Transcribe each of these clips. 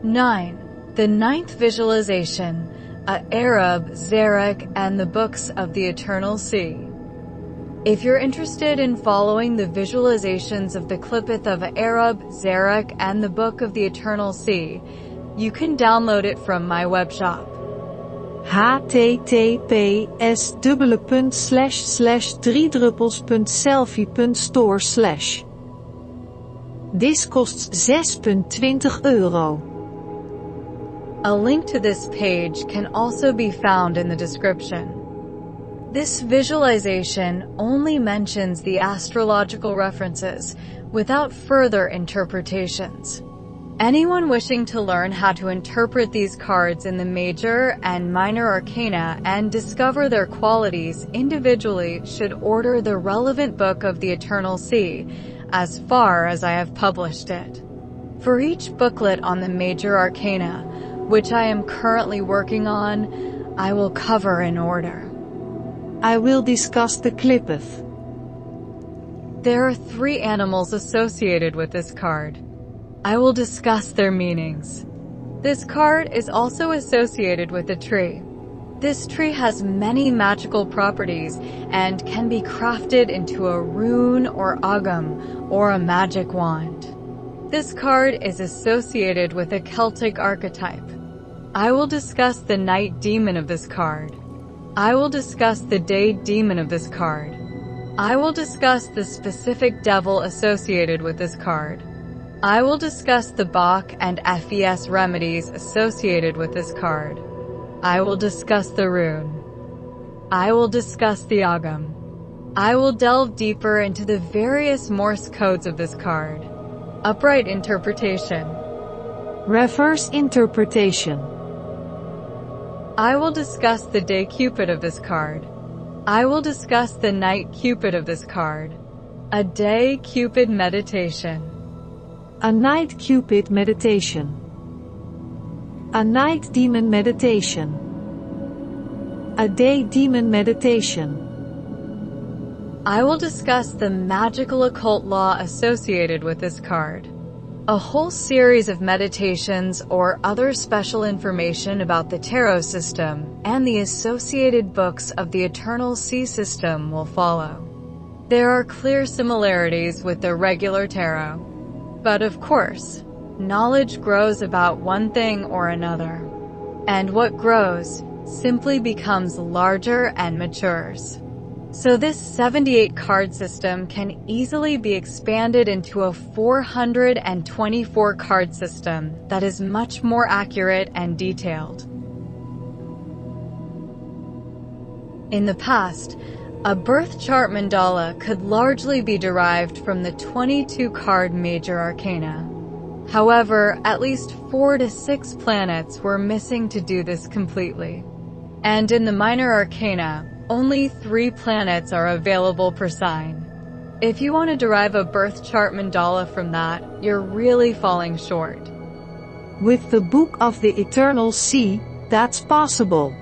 9. The ninth visualization, A Arab Zaraq and the Books of the Eternal Sea. If you're interested in following the visualizations of the Qlipoth of A Arab Zaraq and the Book of the Eternal Sea, you can download it from my webshop. https://3selfie.store/. This kost €6,20. A link to this page can also be found in the description. This visualization only mentions the astrological references without further interpretations. Anyone wishing to learn how to interpret these cards in the Major and Minor Arcana and discover their qualities individually should order the relevant Book of the Eternal Sea, as far as I have published it. For each booklet on the Major Arcana, which I am currently working on, I will cover in order. I will discuss the Qlipoth. There are 3 animals associated with this card. I will discuss their meanings. This card is also associated with a tree. This tree has many magical properties and can be crafted into a rune or agam or a magic wand. This card is associated with a Celtic archetype. I will discuss the night demon of this card. I will discuss the day demon of this card. I will discuss the specific devil associated with this card. I will discuss the Bach and Fes remedies associated with this card. I will discuss the rune. I will discuss the agam. I will delve deeper into the various Morse codes of this card. Upright interpretation. Reverse interpretation. I will discuss the day Cupid of this card. I will discuss the night Cupid of this card. A day Cupid meditation. A night Cupid meditation. A night demon meditation. A day demon meditation. I will discuss the magical occult law associated with this card. A whole series of meditations or other special information about the tarot system and the associated books of the Eternal Sea system will follow. There are clear similarities with the regular tarot. But of course, knowledge grows about one thing or another. And what grows simply becomes larger and matures. So this 78 card system can easily be expanded into a 424 card system that is much more accurate and detailed. In the past, a birth chart mandala could largely be derived from the 22-card Major Arcana. However, at least 4 to 6 planets were missing to do this completely. And in the Minor Arcana, only 3 planets are available per sign. If you want to derive a birth chart mandala from that, you're really falling short. With the Book of the Eternal Sea, that's possible.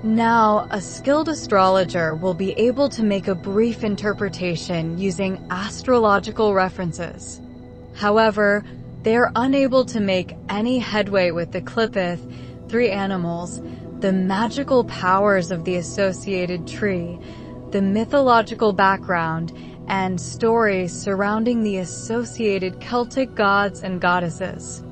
Now, a skilled astrologer will be able to make a brief interpretation using astrological references. However, they are unable to make any headway with the Qlipoth, 3 animals, the magical powers of the associated tree, the mythological background, and stories surrounding the associated Celtic gods and goddesses.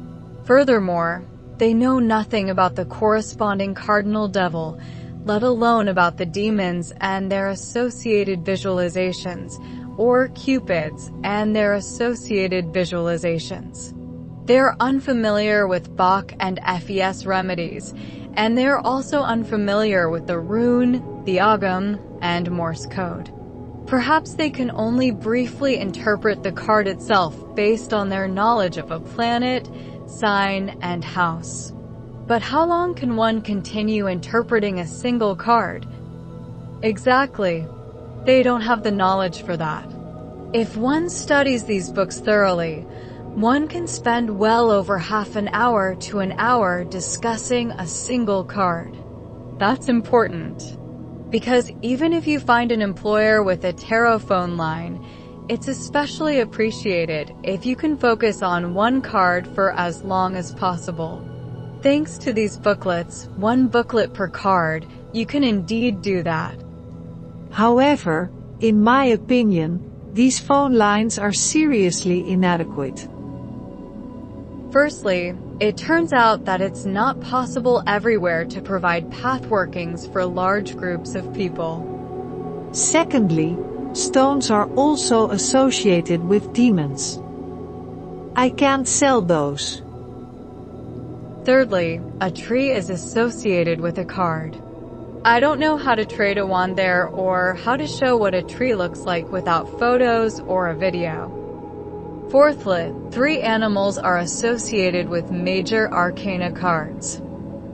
Furthermore, they know nothing about the corresponding cardinal devil, let alone about the demons and their associated visualizations, or cupids and their associated visualizations. They are unfamiliar with Bach and Fes remedies, and they are also unfamiliar with the rune, the agam, and Morse code. Perhaps they can only briefly interpret the card itself based on their knowledge of a planet, sign, and house. But how long can one continue interpreting a single card? Exactly. They don't have the knowledge for that. If one studies these books thoroughly, one can spend well over half an hour to an hour discussing a single card. That's important. Because even if you find an employer with a tarot phone line, It's especially appreciated if you can focus on one card for as long as possible. Thanks to these booklets, one booklet per card, you can indeed do that. However, in my opinion, these phone lines are seriously inadequate. Firstly, it turns out that it's not possible everywhere to provide path workings for large groups of people. Secondly, stones are also associated with demons. I can't sell those. Thirdly, a tree is associated with a card. I don't know how to trade a wand there or how to show what a tree looks like without photos or a video. Fourthly, 3 animals are associated with Major Arcana cards.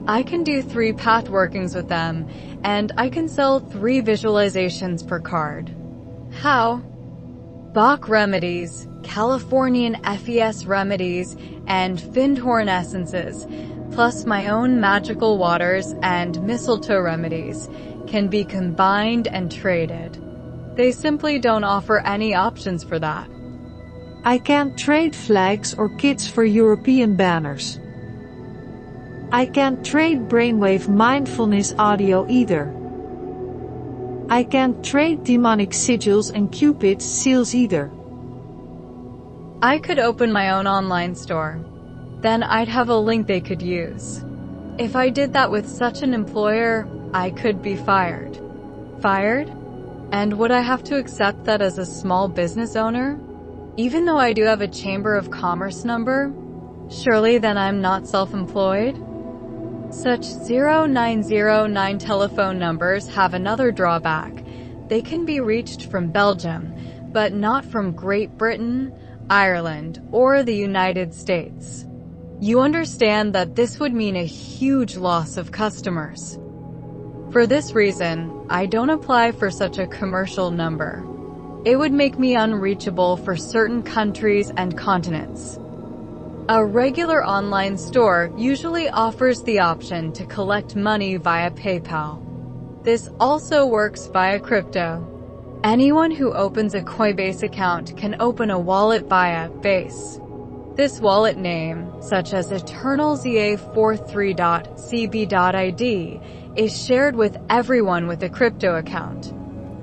I can do 3 path workings with them, and I can sell 3 visualizations per card. How? Bach remedies, Californian FES remedies, and Findhorn essences, plus my own magical waters and mistletoe remedies, can be combined and traded. They simply don't offer any options for that. I can't trade flags or kits for European banners. I can't trade brainwave mindfulness audio either. I can't trade demonic sigils and Cupid seals either. I could open my own online store. Then I'd have a link they could use. If I did that with such an employer, I could be fired. Fired? And would I have to accept that as a small business owner? Even though I do have a Chamber of Commerce number? Surely then I'm not self-employed? Such 0909 telephone numbers have another drawback. They can be reached from Belgium, but not from Great Britain, Ireland, or the United States. You understand that this would mean a huge loss of customers. For this reason, I don't apply for such a commercial number. It would make me unreachable for certain countries and continents. A regular online store usually offers the option to collect money via PayPal. This also works via crypto. Anyone who opens a Coinbase account can open a wallet via Base. This wallet name, such as eternalza43.cb.id, is shared with everyone with a crypto account.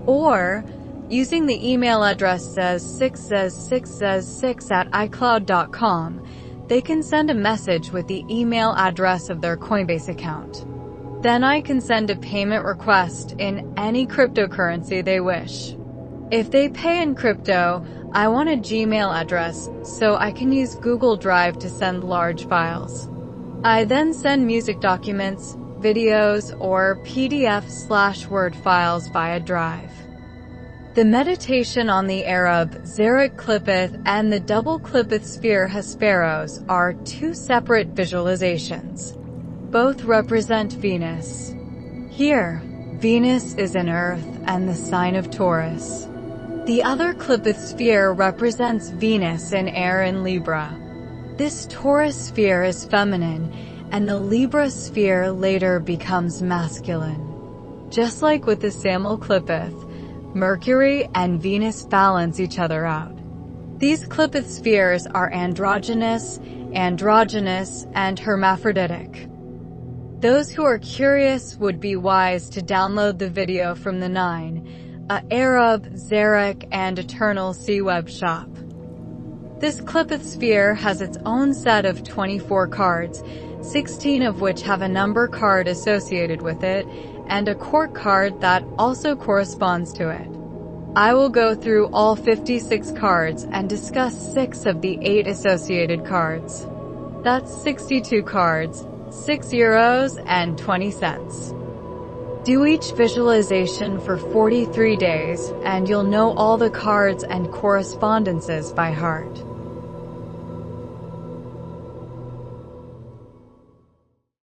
Or, using the email address zez6zez6zez6@icloud.com, they can send a message with the email address of their Coinbase account. Then I can send a payment request in any cryptocurrency they wish. If they pay in crypto, I want a Gmail address so I can use Google Drive to send large files. I then send music documents, videos, or PDF/Word files via Drive. The meditation on the Arab Zaraq Qlipoth and the double Qlipoth sphere Hesperos are 2 separate visualizations. Both represent Venus. Here, Venus is in Earth and the sign of Taurus. The other Qlipoth sphere represents Venus in air in Libra. This Taurus sphere is feminine, and the Libra sphere later becomes masculine. Just like with the Samuel Qlipoth, Mercury and Venus balance each other out. These Qlipoth spheres are androgynous, and hermaphroditic. Those who are curious would be wise to download the video from the 9, A Arab Zaraq and Eternal Sea webshop. This Qlipoth sphere has its own set of 24 cards, 16 of which have a number card associated with it, and a court card that also corresponds to it. I will go through all 56 cards and discuss 6 of the 8 associated cards. That's 62 cards, €6.20. Do each visualization for 43 days, and you'll know all the cards and correspondences by heart.